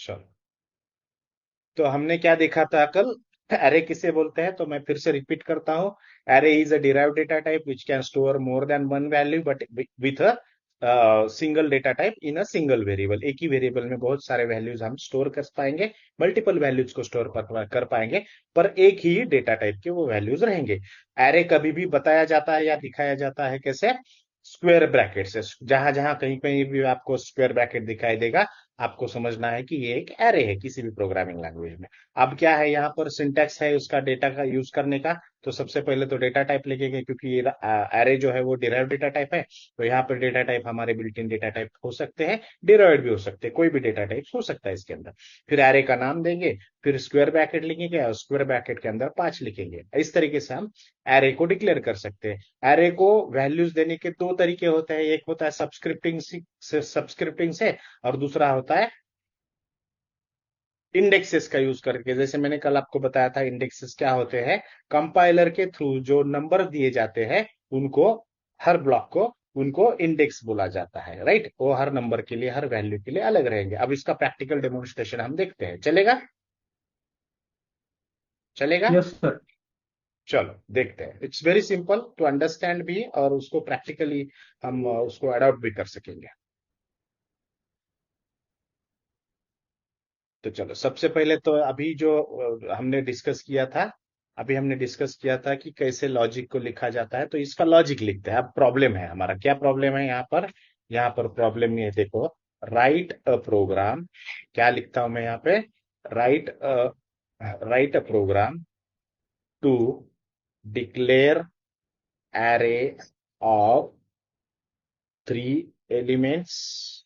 चलो, तो हमने क्या देखा था कल? एरे किसे बोलते हैं, तो मैं फिर से रिपीट करता हूँ। Array is a derived data type which can store more than one value but with a single data type in a single variable. एक ही वेरिएबल में बहुत सारे वैल्यूज हम स्टोर कर पाएंगे, मल्टीपल वैल्यूज को स्टोर कर पाएंगे, पर एक ही डेटा टाइप के वो वैल्यूज रहेंगे। एरे कभी भी बताया जाता है या दिखाया जाता है कैसे? स्क्वायर ब्रैकेट से। जहां जहां कहीं कहीं भी आपको स्क्वायर ब्रैकेट दिखाई देगा, आपको समझना है कि ये एक एरे है किसी भी प्रोग्रामिंग लैंग्वेज में। अब क्या है यहाँ पर सिंटैक्स है उसका डेटा का यूज करने का। तो सबसे पहले तो डेटा टाइप लिखेंगे, क्योंकि ये एरे जो है वो डिराइव्ड डेटा टाइप है। तो यहाँ पर डेटा टाइप हमारे बिल्ट इन डेटा टाइप हो सकते हैं, डिराइव्ड भी हो सकते हैं, कोई भी डेटा टाइप हो सकता है इसके अंदर। फिर एरे का नाम देंगे, फिर स्क्वायर ब्रैकेट लिखेंगे और स्क्वायर ब्रैकेट के अंदर 5 लिखेंगे। इस तरीके से हम एरे को डिक्लेयर कर सकते हैं। एरे को वैल्यूज देने के दो तरीके होते हैं, एक होता है सब्सक्रिप्टिंग से और दूसरा होता है इंडेक्सेस का यूज करके। जैसे मैंने कल आपको बताया था, इंडेक्सेस क्या होते हैं? कंपाइलर के थ्रू जो नंबर दिए जाते हैं उनको, हर ब्लॉक को, उनको इंडेक्स बोला जाता है, राइट? वो हर नंबर के लिए, हर वैल्यू के लिए अलग रहेंगे। अब इसका प्रैक्टिकल डेमोन्स्ट्रेशन हम देखते हैं, चलेगा? चलेगा। Yes sir. चलो देखते हैं। It's very simple to understand भी, और उसको प्रैक्टिकली हम उसको अडॉप्ट भी कर सकेंगे। तो चलो, सबसे पहले तो अभी जो हमने डिस्कस किया था, अभी हमने डिस्कस किया था कि कैसे लॉजिक को लिखा जाता है। तो इसका लॉजिक लिखते हैं। अब प्रॉब्लम है हमारा, क्या प्रॉब्लम है यहाँ पर? यहाँ पर प्रॉब्लम ये देखो, राइट अ प्रोग्राम। क्या लिखता हूं मैं यहाँ पे? Write write a program to declare array of 3 elements.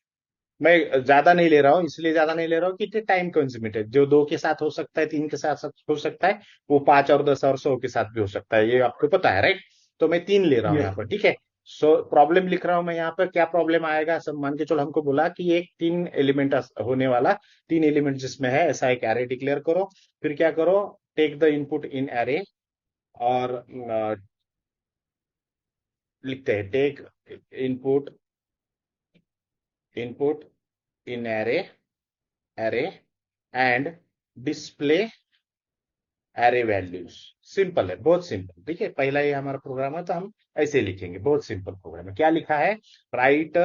मैं ज्यादा नहीं ले रहा हूँ, इसलिए ज्यादा नहीं ले रहा हूँ कि टाइम कंज्यूमेटेड। जो 2 के साथ हो सकता है, 3 के साथ हो सकता है, वो 5 और 10 और 100 के साथ भी हो सकता है, ये आपको पता है, राइट? तो मैं 3 ले रहा हूँ यहाँ यस पर, सर। ठीक है। सो प्रॉब्लम लिख रहा हूँ मैं यहाँ पर। क्या प्रॉब्लम आएगा? सब मान के चलो, हमको बोला कि एक 3 एलिमेंट होने वाला, 3 एलिमेंट जिसमें है ऐसा एक एरे डिक्लेयर करो। फिर क्या करो? Take the input in array, और लिखते हैं take input input in array array and display array values. Simple है, बहुत सिंपल। ठीक है, पहला ये हमारा प्रोग्राम है, तो हम ऐसे लिखेंगे। बहुत सिंपल प्रोग्राम है। क्या लिखा है? Write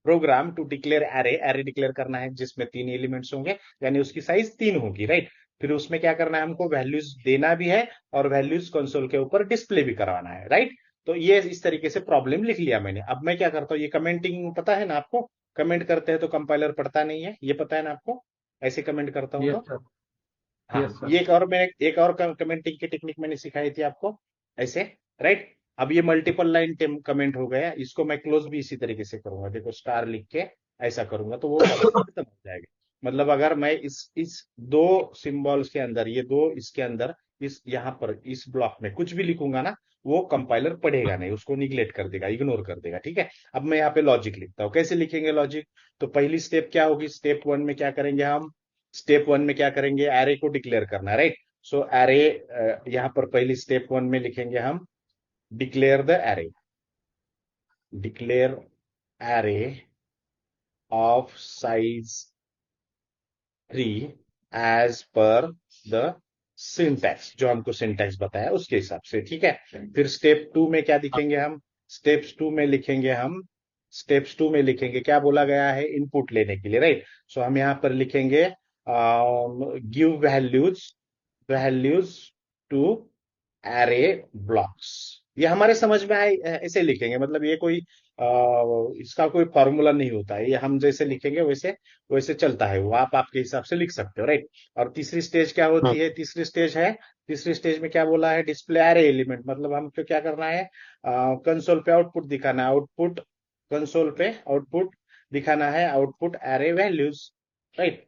program to declare array. Array declare करना है जिसमें 3 एलिमेंट्स होंगे, यानी उसकी साइज 3 होगी, राइट? फिर उसमें क्या करना है? हमको वैल्यूज देना भी है और वैल्यूज कंसोल के ऊपर डिस्प्ले भी करवाना है, राइट? तो ये इस तरीके से प्रॉब्लम लिख लिया मैंने। अब मैं क्या करता हूँ, ये कमेंटिंग पता है ना आपको? कमेंट करते हैं तो कंपाइलर पढ़ता नहीं है, ये पता है ना आपको? ऐसे कमेंट करता हूँ यस तो। सर। हाँ, यस सर। ये एक और कमेंटिंग की टेक्निक मैंने सिखाई थी आपको, ऐसे, राइट? अब ये मल्टीपल लाइन कमेंट हो गया, इसको मैं क्लोज भी इसी तरीके से करूंगा। देखो, स्टार लिख के ऐसा करूंगा तो वो खत्म हो जाएगा। मतलब अगर मैं इस दो सिंबल्स के अंदर, ये दो इसके अंदर, इस यहाँ पर इस ब्लॉक में कुछ भी लिखूंगा ना, वो कंपाइलर पढ़ेगा नहीं, उसको निग्लेक्ट कर देगा, इग्नोर कर देगा, ठीक है। अब मैं यहाँ पे लॉजिक लिखता हूँ। कैसे लिखेंगे लॉजिक? तो पहली स्टेप क्या होगी? स्टेप 1 में क्या करेंगे हम? स्टेप 1 में क्या करेंगे? एरे को डिक्लेयर करना, राइट? सो एरे, यहाँ पर पहली स्टेप 1 में लिखेंगे हम declare the array. Declare array of size 3 as per the syntax, जो हमको सिंटैक्स बताया उसके हिसाब से, ठीक है। फिर स्टेप 2 में क्या लिखेंगे हम? स्टेप्स 2 में लिखेंगे हम, स्टेप्स 2 में लिखेंगे, क्या बोला गया है? इनपुट लेने के लिए, राइट? सो हम यहाँ पर लिखेंगे give values to array blocks. ये हमारे समझ में आए, ऐसे लिखेंगे। मतलब ये कोई इसका कोई फॉर्मूला नहीं होता है, ये हम जैसे लिखेंगे वैसे वैसे चलता है वो। आप आपके हिसाब से लिख सकते हो, राइट? और तीसरी स्टेज क्या होती है? तीसरी स्टेज में क्या बोला है? Display array element. मतलब हमको क्या करना है? कंसोल पे आउटपुट दिखाना है, आउटपुट कंसोल पे आउटपुट दिखाना है, आउटपुट एरे वैल्यूज, राइट?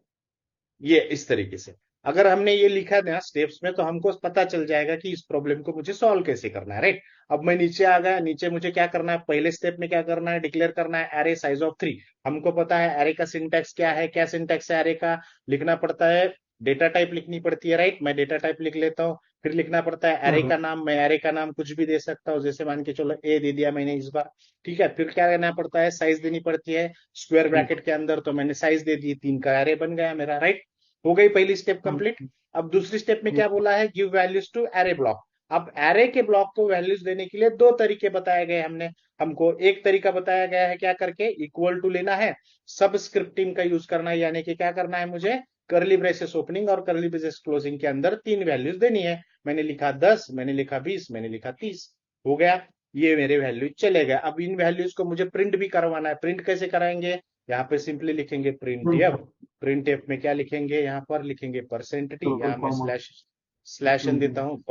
ये इस तरीके से अगर हमने ये लिखा ना स्टेप्स में, तो हमको पता चल जाएगा कि इस प्रॉब्लम को मुझे सॉल्व कैसे करना है, राइट? अब मैं नीचे आ गया, नीचे मुझे क्या करना है? पहले स्टेप में क्या करना है? डिक्लेयर करना है एरे साइज ऑफ 3। हमको पता है एरे का सिंटैक्स क्या है, क्या सिंटैक्स है एरे का? लिखना पड़ता है, डेटा टाइप लिखनी पड़ती है, राइट? मैं डेटा टाइप लिख लेता हूँ। फिर लिखना पड़ता है क्या एरे बात। का नाम। मैं एरे का नाम कुछ भी दे सकता हूँ, जैसे मान के चलो ए दे दिया मैंने इस बार। ठीक है, फिर क्या करना पड़ता है, साइज देनी पड़ती है स्क्वायर जी। ब्रैकेट के अंदर। तो मैंने साइज दे दी, 3 का एरे बन गया मेरा, राइट। हो गई पहली स्टेप कंप्लीट। हाँ, अब दूसरी स्टेप में ये क्या बोला है, give values to array block. अब एरे के ब्लॉक को वैल्यूज देने के लिए दो तरीके बताए गए हमने हमको। एक तरीका बताया गया है क्या करके, इक्वल टू लेना है, सबस्क्रिप्टिंग का यूज करना है, यानी कि क्या करना है मुझे, करली ब्रेसेस ओपनिंग और करली ब्रेसेस क्लोजिंग के अंदर तीन वैल्यूज देनी है। मैंने लिखा 10, मैंने लिखा 20, मैंने लिखा 30। हो गया, ये मेरे वैल्यूज चले गए। अब इन वैल्यूज को मुझे प्रिंट भी करवाना है। प्रिंट कैसे कराएंगे, यहाँ पे सिंपली लिखेंगे प्रिंट प्रिंट एफ। है। प्रिंट एफ में क्या लिखेंगे, यहाँ पर लिखेंगे परसेंट डी, डबल यहाँ मैं कॉमा। स्लैश स्लैश एन देता हम्म। हूँ,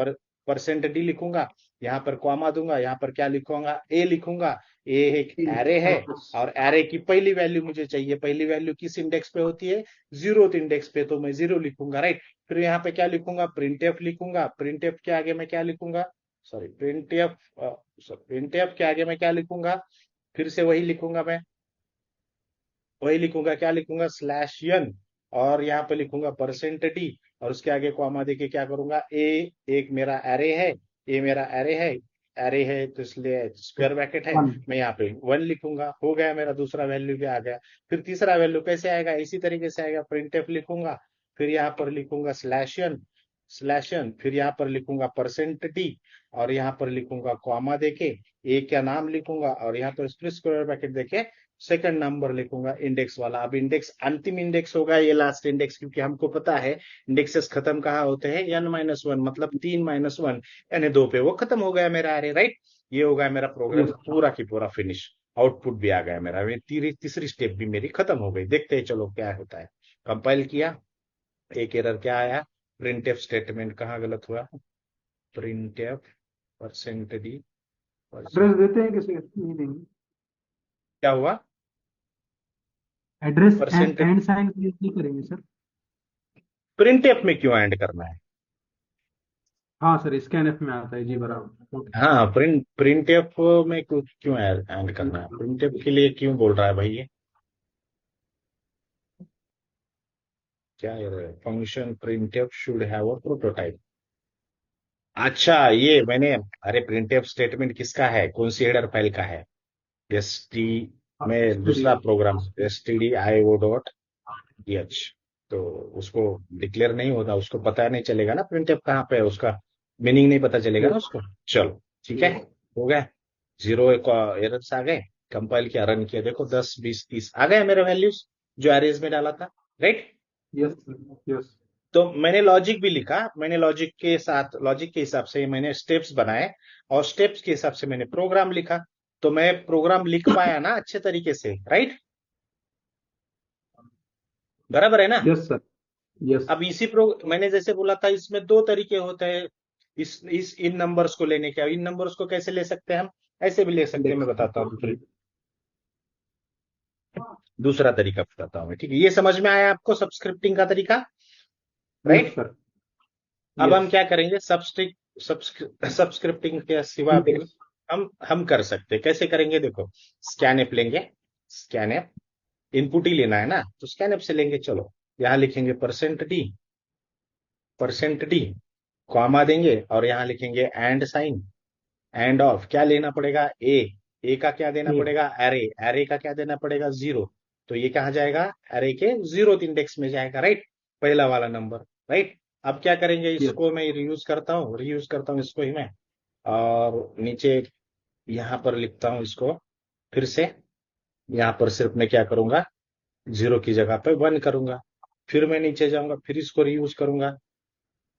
परसेंट डी लिखूंगा। यहाँ पर कॉमा दूंगा, यहाँ पर क्या लिखूंगा, ए लिखूंगा। ए एक एरे है, और एरे की पहली वैल्यू मुझे चाहिए। पहली वैल्यू किस इंडेक्स पे होती है, जीरोथ इंडेक्स पे, तो मैं जीरो लिखूंगा, राइट। फिर यहाँ पे क्या लिखूंगा, प्रिंट एफ लिखूंगा। प्रिंट एफ के आगे मैं क्या लिखूंगा, सॉरी प्रिंट एफ के आगे मैं क्या लिखूंगा, फिर से वही लिखूंगा मैं, वही लिखूंगा, क्या लिखूंगा, स्लैश यन। और यहाँ पे लिखूंगा परसेंट डी, और उसके आगे कॉमा देके क्या करूंगा, ए एक मेरा एरे है, ए मेरा एरे है, एरे है तो इसलिए स्क्वायर ब्रैकेट है, वन। मैं यहाँ पे वन लिखूंगा। हो गया, मेरा दूसरा वैल्यू भी आ गया। फिर तीसरा वैल्यू कैसे आएगा, इसी तरीके से आएगा, प्रिंट एफ लिखूंगा, फिर यहाँ पर लिखूंगा स्लैश एन, फिर यहाँ पर लिखूंगा परसेंट डी, और यहाँ पर लिखूंगा कॉमा देके ए क्या नाम लिखूंगा, और यहाँ पर फिर स्क्वायर ब्रैकेट देके सेकंड नंबर लिखूंगा इंडेक्स वाला। अब इंडेक्स अंतिम इंडेक्स होगा ये लास्ट इंडेक्स, क्योंकि हमको पता है इंडेक्सेस खत्म कहाँ होते हैं, n-1, मतलब 3-1, यानी 2 पे वो खत्म हो गया मेरा अरे, राइट। ये हो गया मेरा प्रोग्राम यस। पूरा की पूरा फिनिश। आउटपुट भी आ गया मेरा, तीसरी स्टेप भी मेरी खत्म हो गई। देखते हैं चलो क्या होता है। कंपाइल किया, एक एरर क्या आया, प्रिंट एफ स्टेटमेंट कहाँ गलत हुआ, print F percent D address percent, देते हैं किसी नहीं देंगे। क्या हुआ, एड्रेस परसेंट, एंड साइन नहीं करेंगे सर। प्रिंट एफ में क्यों एंड करना है। हाँ सर, स्कैन एफ में आता है जी, बराबर, ओके। हाँ, प्रिंट एफ में क्यों ऐड करना है, प्रिंट एफ के लिए क्यों बोल रहा है भाई ये, क्या function print F should have a prototype. अच्छा, ये मैंने, अरे प्रिंट एफ स्टेटमेंट किसका है, कौन सी हेडर फाइल का है, एस टी में दूसरा program, S T D I O dot H. तो उसको डिक्लेयर नहीं होता, उसको पता नहीं चलेगा ना प्रिंट एफ कहाँ पे है, उसका मीनिंग नहीं पता चलेगा ना यस। उसको। चलो ठीक है, यस। हो गया, जीरो एक एरर्स आ गए। कंपाइल किया, रन किया, देखो 10, 20, 30 आ गए मेरे वैल्यूज जो एरेज में डाला था, राइट। यस। यस। तो मैंने लॉजिक भी लिखा, मैंने लॉजिक के साथ, लॉजिक के हिसाब से मैंने स्टेप्स बनाए, और स्टेप्स के हिसाब से मैंने प्रोग्राम लिखा। तो मैं प्रोग्राम लिख पाया ना अच्छे तरीके से, राइट, बराबर है ना। Yes sir. यस। अब मैंने जैसे बोला था, इसमें दो तरीके होते हैं इस इन नंबर्स को लेने के। अब इन नंबर्स को कैसे ले सकते हैं हम, ऐसे भी ले सकते हैं, मैं इंडेक्स। बताता हूँ दूसरा तरीका बताता हूँ मैं, ठीक है। ये समझ में आया आपको सब्सक्रिप्टिंग का तरीका, यस राइट। सर। अब यस। हम क्या करेंगे, सब्सक्रिप्टिंग के सिवा भी इंडेक्स। हम कर सकते हैं। कैसे करेंगे, देखो, स्कैन ऐप लेंगे, स्कैन ऐप इनपुट ही लेना है ना, तो स्कैन ऐप से लेंगे। चलो, यहाँ लिखेंगे परसेंट डी, कॉमा देंगे, और यहाँ लिखेंगे एंड साइन, एंड ऑफ क्या लेना पड़ेगा, ए का क्या देना ए। पड़ेगा, एरे, एरे का क्या देना पड़ेगा, जीरो। तो ये कहाँ जाएगा, एरे के जीरो इंडेक्स में जाएगा, राइट, पहला वाला नंबर, राइट। अब क्या करेंगे, यस। इसको मैं रीयूज करता हूँ इसको ही मैं, और नीचे यहाँ पर लिखता हूँ इसको, फिर से यहाँ पर सिर्फ मैं क्या करूंगा, जीरो की जगह पे वन करूंगा। फिर मैं नीचे जाऊंगा, फिर इसको रीयूज करूंगा,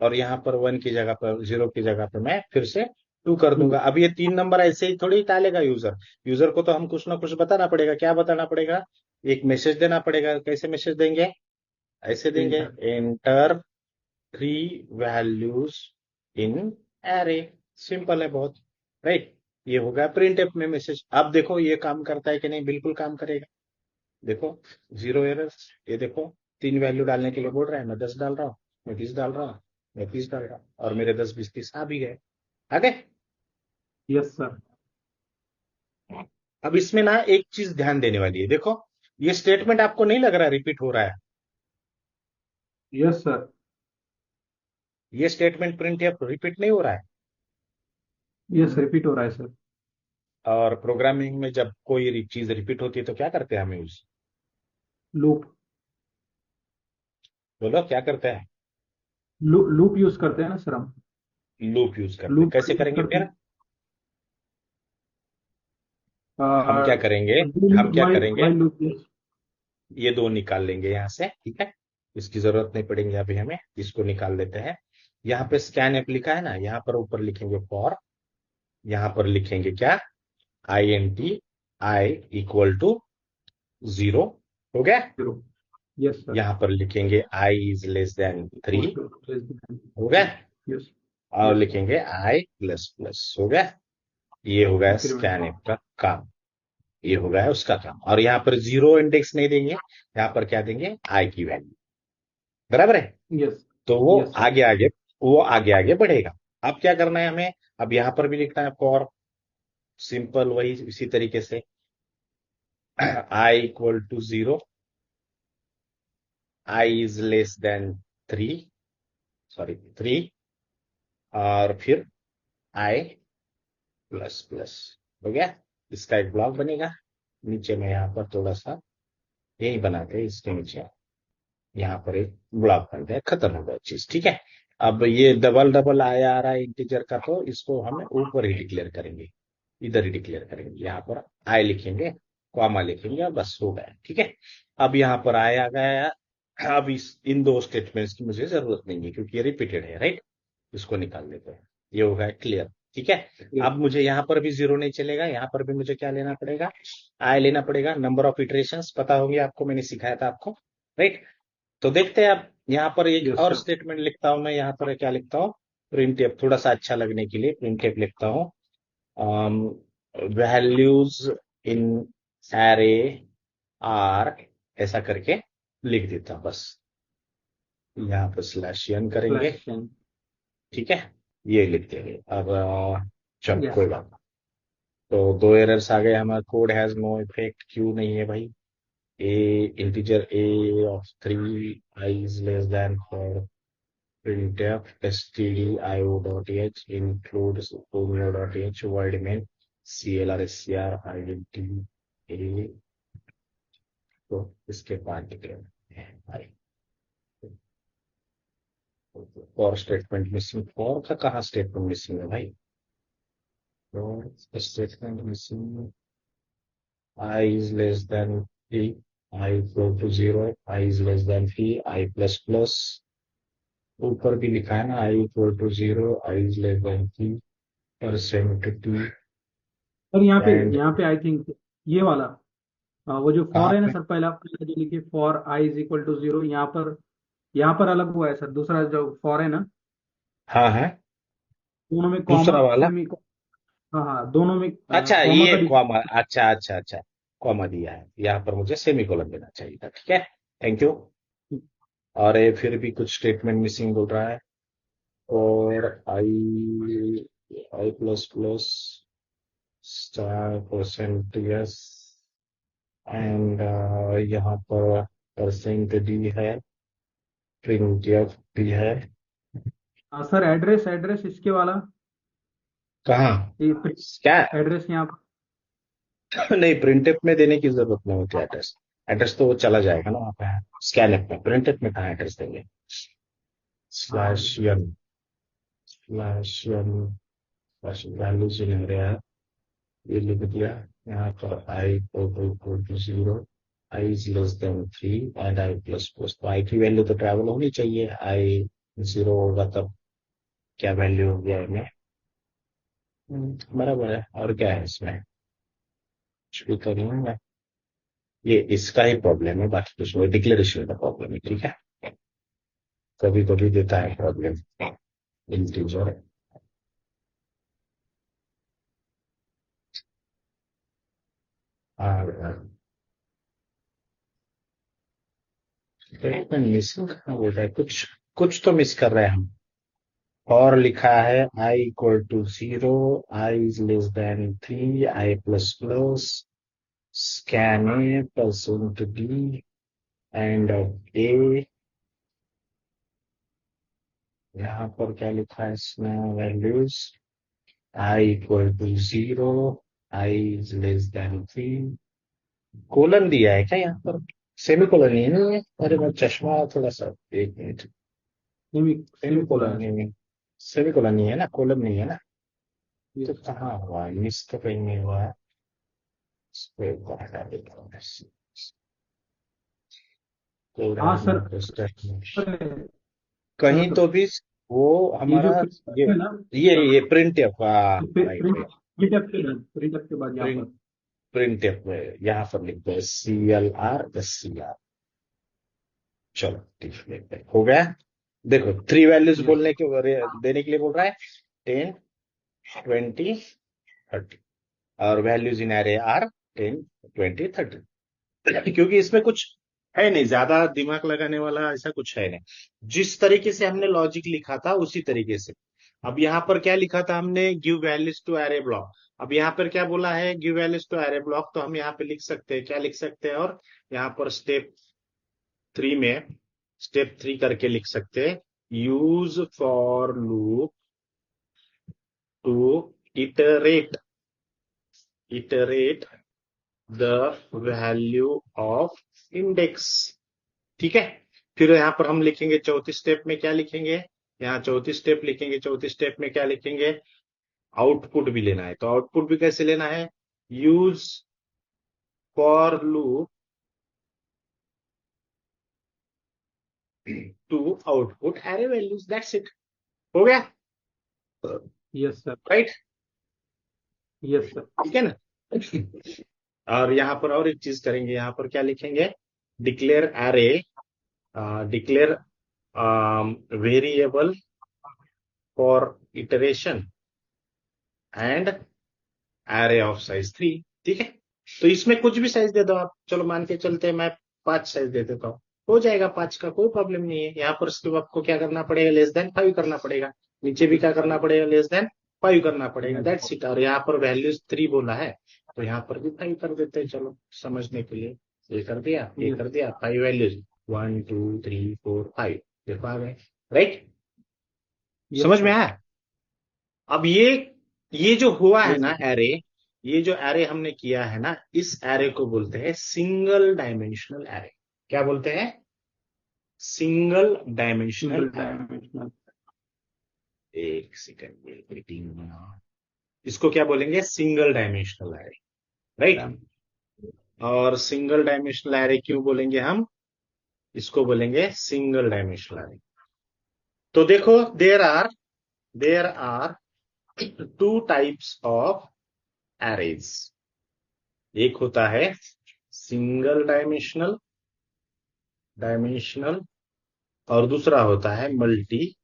और यहाँ पर वन की जगह पर, जीरो की जगह पर मैं फिर से टू कर टू। दूंगा। अब ये तीन नंबर ऐसे ही थोड़ी टालेगा यूजर, यूजर को तो हम कुछ ना कुछ बताना पड़ेगा। क्या बताना पड़ेगा, एक मैसेज देना पड़ेगा। कैसे मैसेज देंगे, ऐसे देंगे, inter. Enter three values in array, simple है बहुत, राइट। ये होगा प्रिंट एफ में मैसेज। अब देखो ये काम करता है कि नहीं, बिल्कुल काम करेगा। देखो, जीरो एरर्स, ये देखो, तीन वैल्यू डालने के लिए बोल रहा है, मैं 10 डाल रहा हूँ, मैं 20 डाल रहा हूँ, मैं 30 डाल रहा हूँ, और मेरे 10, 20, 30 आ भी गए, आ गए। Yes sir. अब इसमें ना एक चीज ध्यान देने वाली है, देखो, ये स्टेटमेंट आपको नहीं लग रहा रिपीट हो रहा है, यस सर। ये स्टेटमेंट प्रिंट या रिपीट नहीं हो रहा है। यस, रिपीट हो रहा है सर। और प्रोग्रामिंग में जब कोई चीज रिपीट होती है तो क्या करते हैं हम यूज? लूप। बोलो क्या करते हैं? लूप यूज करते हैं ना सर हम। लूप यूज करते हैं। लूप कैसे यूज करेंगे करते फिर? हैं। हम क्या करेंगे? हम क्या वाइल करेंगे? While loop. ये दो निकाल लेंगे यहाँ से, ठीक है। इसकी जरूरत नहीं पड़ेगी अभी हमें, इसको निकाल लेते हैं। यहाँ पे स्कैन एप लिखा है ना, यहाँ पर ऊपर लिखेंगे फॉर। यहाँ पर लिखेंगे क्या? INT, I equal to 0। हो गया। जीरो। Yes sir. यहाँ पर लिखेंगे I is less than 3। Four हो गया। यस। और यस सर। लिखेंगे I प्लस प्लस। हो गया। ये हो गया इंक्रीमेंट। स्कैन एप का काम। ये हो गया उसका काम। और यहाँ पर जीरो इंडेक्स नहीं देंगे, यहाँ पर क्या देंगे? आई की वैल्यू। बराबर है। यस। तो वो यस सर। आगे आगे, वो आगे आगे बढ़ेगा। अब क्या करना है हमें? अब यहां पर भी लिखना है फॉर। सिंपल वही इसी तरीके से। I equal to 0, I is less than 3, sorry 3। और फिर I प्लस प्लस। हो गया। इसका एक ब्लॉक बनेगा। नीचे में यहाँ पर थोड़ा सा यही बनाते हैं, इसके नीचे यहाँ पर एक ब्लॉक बनता है, खत्म हो गया चीज, ठीक है। अब ये डबल डबल आया आ रहा है इंटीजर का, तो इसको हम ऊपर ही डिक्लेयर करेंगे। इधर ही डिक्लेयर करेंगे, यहाँ पर आई लिखेंगे, कॉमा लिखेंगे, और बस हो गया, ठीक है। अब यहाँ पर आई आ गया। अब इन दो स्टेटमेंट्स की मुझे जरूरत नहीं है क्योंकि ये रिपीटेड है, राइट। इसको निकाल देते हैं। ये हो गया क्लियर, ठीक है। अब मुझे यहाँ पर भी जीरो नहीं चलेगा, यहाँ पर भी मुझे क्या लेना पड़ेगा? आई लेना पड़ेगा। नंबर ऑफ इटरेशंस पता होंगे आपको, मैंने सिखाया था आपको, राइट। तो देखते हैं अब यहाँ पर एक यस और सर। स्टेटमेंट लिखता हूं मैं। यहाँ पर क्या लिखता हूँ? प्रिंट, थोड़ा सा अच्छा लगने के लिए प्रिंट लिखता हूँ। वैल्यूज इन एरे आर, ऐसा करके लिख देता हूं बस। यहाँ पर स्लैश n करेंगे, स्लैश एन। ठीक है। ये लिख देंगे। अब चलो यस कोई सर। बात नहीं। तो दो एरर्स आ गए। हमारा कोड हैज नो इफेक्ट, क्यों नहीं है भाई? A integer a of 3, I is less then 4। printf stdio.h includes romeo.h void main clr int a। तो इसके बाद डिक्लेयर है भाई। For statement missing. फॉर का कहाँ स्टेटमेंट मिसिंग है भाई? For statement missing. I is less than 3, i equal to 0, i is less than 3, i plus plus. ऊपर भी लिखा है ना, i equal to 0, i is less than 3 percent t. और एंड यहाँ पे आई थिंक ये वाला, वो जो कहाँ फॉर है ना पे? सर, पहले आपने जो लिखे for I is equal to zero, यहाँ पर अलग हुआ है सर। दूसरा जो फॉर है ना, हाँ है। दोनों में कॉमा दूसरा वाला। सेमी। हाँ हाँ, दोनों में अच्छा, कॉमा ये का कॉमा, अच्छा अच्छा अच्छा। कॉमा दिया है यहाँ पर, मुझे सेमी कोलन देना चाहिए था, ठीक है। Thank you. और ये फिर भी कुछ स्टेटमेंट मिसिंग बोल रहा है। और i, i plus plus star percent yes. And यहाँ पर परसेंट डी है, प्रिंट एफ भी है। सर एड्रेस एड्रेस इसके वाला, कहाँ? ये क्या? एड्रेस यहाँ पर। नहीं, प्रिंटफ में देने की जरूरत नहीं होती एड्रेस। एड्रेस तो वो चला जाएगा ना वहाँ पे। स्कैनफ में, प्रिंटफ में कहाँ एड्रेस देंगे? हाँ slash n, slash n, slash value जेनरे है। ये लिख दिया। यहाँ पर i equal to 0, i is less than 3 and i plus plus. तो आई की वैल्यू तो ट्रैवल होनी चाहिए। आई 0 होगा तब क्या वैल्यू हो गया इनमें? बराबर है। और क्या है इसमें? कुछ भी तो नहीं है। ये इसका ही प्रॉब्लम है, बाकी कुछ नहीं, डिक्लेरेशन का प्रॉब्लम है, ठीक है। कभी कभी देता है प्रॉब्लम इंटीजर। और मिसिंग कहाँ बोल रहा है? कुछ कुछ तो मिस कर रहे हैं हम। और लिखा है i equal to 0, i is less than 3, i plus plus, scan a percent d, and of a. यहाँ पर क्या लिखा है इसमें, values i equal to 0, i is less than 3, colon दिया है क्या यहाँ पर, सेमी कोलन नहीं है, अरे मैं चश्मा थोड़ा सा, एक minute, semi semi semi colon colon है। नहीं है, सेमी कोलन नहीं है ना, कोलन नहीं है ना, तो यस सर। कहाँ हुआ है, मिस तो कहीं नहीं हुआ है, इस पे एक बार हटा देता हूँ मैं। कोड हाँ yes sir. Not statement, sir कहीं तो भी वो ये हमारा, जो ये है ना, ये print F, right print right, print के बाद यहाँ प्रिंट, पर। प्रिंट एफ में यहाँ पर लिख दो CLR SCR, चलो ठीक है, हो गया। देखो 3 वैल्यूज यस। बोलने के, देने के लिए बोल रहा है, 10, 20, 30, और वैल्यूज इन एरे आर 10, 20, 30, क्योंकि इसमें कुछ है नहीं ज्यादा दिमाग लगाने वाला, ऐसा कुछ है नहीं, जिस तरीके से हमने लॉजिक लिखा था उसी तरीके से। अब यहाँ पर क्या लिखा था हमने, give values to array block, अब यहाँ पर क्या बोला है, give values to array block, तो हम यहाँ पे लिख सकते हैं, क्या लिख सकते हैं, और यहाँ पर स्टेप थ्री करके लिख सकते हैं, use for loop to iterate iterate the value of index, ठीक है। फिर यहाँ पर हम लिखेंगे चौथी स्टेप में क्या लिखेंगे, यहाँ चौथी स्टेप लिखेंगे, चौथी स्टेप में क्या लिखेंगे, आउटपुट भी लेना है, तो आउटपुट भी कैसे लेना है, use for loop to output array values, that's it, हो गया, yes sir. Right, yes sir. ठीक है ना। और यहाँ पर और एक चीज करेंगे, यहाँ पर क्या लिखेंगे, declare array, declare variable for iteration and array of size 3, ठीक है। तो इसमें कुछ भी साइज दे दो आप, चलो मान के चलते हैं मैं 5 साइज दे देता हूँ, हो जाएगा 5 का, कोई प्रॉब्लम नहीं है। यहाँ पर सिर्फ आपको क्या करना पड़ेगा, लेस देन 5 करना पड़ेगा, नीचे भी क्या करना पड़ेगा, लेस देन 5 करना पड़ेगा, दैट्स इट। और यहाँ पर वैल्यूज 3 बोला है, तो यहाँ पर भी 5 कर देते हैं, चलो समझने के लिए, ये कर दिया, ये यस। कर दिया, 5 वैल्यूज, 1 2 3 4 5, देखो आ गए, राइट, यस समझ में सर। आया। अब ये जो हुआ है यस ना सर। एरे, ये जो एरे हमने किया है ना, इस एरे को बोलते हैं सिंगल डायमेंशनल एरे, क्या बोलते हैं, single dimensional single array. Dimensional. एक सेकंड मीटिंग, इसको क्या बोलेंगे, सिंगल डायमेंशनल एरे, राइट। और सिंगल डायमेंशनल एरे क्यों बोलेंगे हम, इसको बोलेंगे सिंगल डायमेंशनल एरे। तो देखो, there are two types of arrays, एक होता है सिंगल डायमेंशनल और दूसरा होता है मल्टी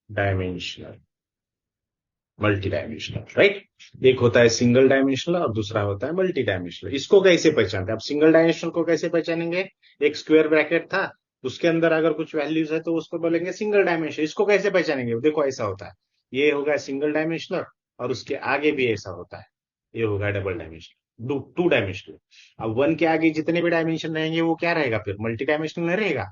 डायमेंशनल, राइट। एक होता है सिंगल डायमेंशनल और दूसरा होता है मल्टी डायमेंशनल। इसको कैसे पहचानते हैं, अब सिंगल डायमेंशनल को कैसे पहचानेंगे, एक स्क्वायर ब्रैकेट था, उसके अंदर अगर कुछ वैल्यूज है तो उसको बोलेंगे सिंगल डायमेंशनल। इसको कैसे पहचानेंगे, देखो ऐसा होता है, ये होगा सिंगल डायमेंशनल, और उसके आगे भी ऐसा होता है, ये होगा डबल डायमेंशनल, टू डायमेंशनल। अब 1 के आगे जितने भी डायमेंशन रहेंगे वो क्या रहेगा, फिर मल्टी डायमेंशनल नहीं रहेगा,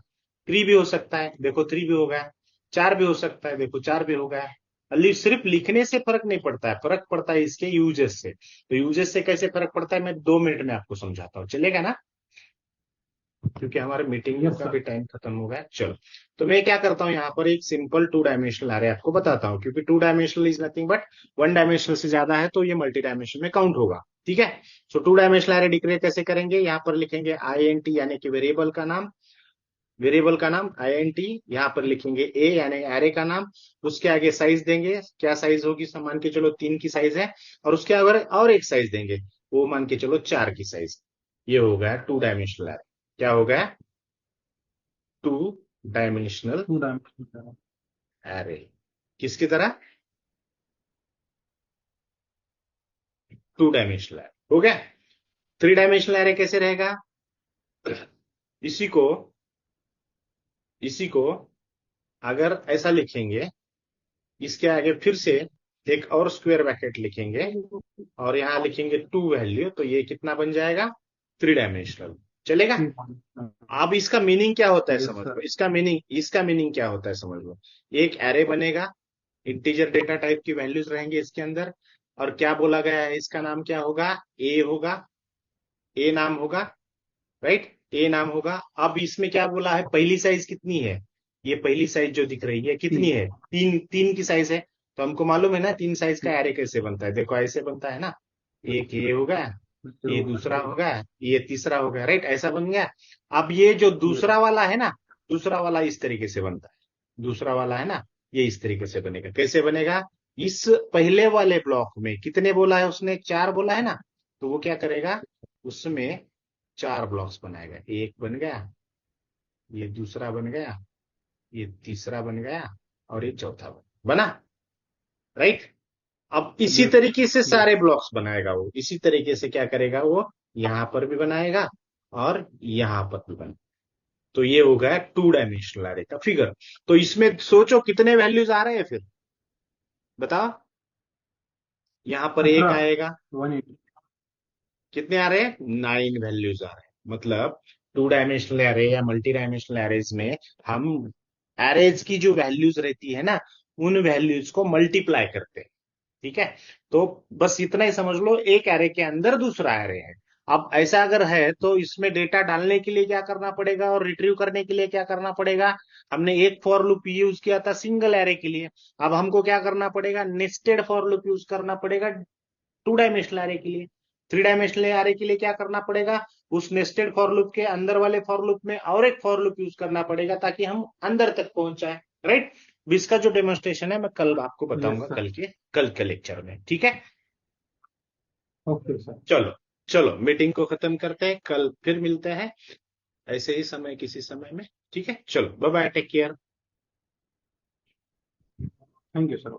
3 भी हो सकता है, देखो 3 भी हो गया, 4 भी हो सकता है, देखो 4 भी हो गया। सिर्फ लिखने से फर्क नहीं पड़ता है, फर्क पड़ता है इसके यूजेस से। तो यूजेस से कैसे फर्क पड़ता है, मैं 2 मिनट में आपको समझाता हूँ, चलेगा ना, क्योंकि हमारे मीटिंग यस का सर। भी टाइम खत्म हो गया। चलो, तो मैं क्या करता हूँ, यहाँ पर एक सिंपल 2 डायमेंशनल एरे आपको बताता हूँ, क्योंकि 2 dimensional is nothing but 1 dimensional से ज्यादा है तो ये मल्टी डायमेंशन में काउंट होगा, ठीक है। सो 2 डायमेंशनल एरे डिक्लेयर कैसे करेंगे, यहाँ पर लिखेंगे INT यानी कि वेरिएबल का नाम INT, यहाँ पर लिखेंगे ए यानी एरे का नाम, उसके आगे साइज देंगे, क्या साइज होगी, मान के चलो 3 की साइज है, और उसके आगे और एक साइज देंगे, वो मान के चलो 4 की साइज। ये हो गया 2 डायमेंशनल एरे, क्या हो गया, 2 डायमेंशनल टू डायमेंशनल। एरे, किसकी तरह, 2 डायमेंशनल एरे, हो गया। 3 डायमेंशनल एरे कैसे रहेगा, इसी को इसी को अगर ऐसा लिखेंगे, इसके आगे फिर से एक और स्क्वायर ब्रैकेट लिखेंगे, और यहां लिखेंगे 2 वैल्यू, तो ये कितना बन जाएगा, 3 डायमेंशनल, चलेगा? ठीक है। अब इसका मीनिंग क्या होता है यस समझ लो, सर। इसका मीनिंग क्या होता है समझ लो। एक एरे बनेगा, इंटीजर डेटा टाइप की वैल्यूज रहेंगे इसके अंदर, और क्या बोला गया है, इसका नाम क्या होगा, ए होगा, ए नाम होगा, राइट, ए नाम होगा। अब इसमें क्या बोला है, पहली साइज कितनी है, ये पहली साइज जो दिख रही है कितनी तीन। है, तीन, तीन की साइज है। तो हमको मालूम है ना तीन साइज का ठीक। एरे कैसे बनता है, देखो ऐसे बनता है ना, एक ये होगा, ये जरूर। दूसरा होगा, ये तीसरा होगा, राइट, ऐसा बन गया। अब ये जो यस। दूसरा वाला है ना, दूसरा वाला इस तरीके से बनता है, दूसरा वाला है ना, ये इस तरीके से बनेगा, कैसे बनेगा, इस पहले वाले ब्लॉक में कितने बोला है उसने, चार बोला है ना, तो वो क्या करेगा, उसमें चार ब्लॉक्स बनाएगा, एक बन गया, ये दूसरा बन गया, ये तीसरा बन गया, और ये चौथा बना, राइट। अब इसी यस। तरीके से यस। सारे ब्लॉक्स बनाएगा वो, इसी तरीके से क्या करेगा वो, यहां पर भी बनाएगा और यहां पर भी बनाएगा। तो ये हो गया टू डायमेंशनल एरे का फिगर। तो इसमें सोचो कितने वैल्यूज आ रहे हैं फिर, बताओ, यहां पर एक 18। आएगा, 180। कितने आ रहे हैं, नाइन वैल्यूज आ रहे हैं। मतलब टू डायमेंशनल एरे या मल्टी डायमेंशनल एरेज में हम एरेज की जो वैल्यूज रहती है ना, उन वैल्यूज को मल्टीप्लाई करते हैं, ठीक है। तो बस इतना ही समझ लो, एक एरे के अंदर दूसरा एरे है। अब ऐसा अगर है तो इसमें डेटा डालने के लिए क्या करना पड़ेगा और रिट्रीव करने के लिए क्या करना पड़ेगा, हमने एक फॉर लूप यूज किया था सिंगल एरे के लिए, अब हमको क्या करना पड़ेगा, नेस्टेड फॉर लूप यूज करना पड़ेगा टू डायमेंशनल एरे के लिए। थ्री डायमेंशनल एरे के लिए क्या करना पड़ेगा, उस नेस्टेड फॉर लूप के अंदर वाले फॉर लूप में और एक फॉर लूप यूज करना पड़ेगा ताकि हम अंदर तक पहुंच जाए, राइट। इसका जो डेमोन्स्ट्रेशन है मैं कल आपको यस बताऊंगा, सर। कल के लेक्चर में, ठीक है। Okay sir. चलो, चलो मीटिंग को खत्म करते हैं, कल फिर मिलते हैं ऐसे ही समय किसी समय में, ठीक है, चलो bye bye, take care. Thank you sir.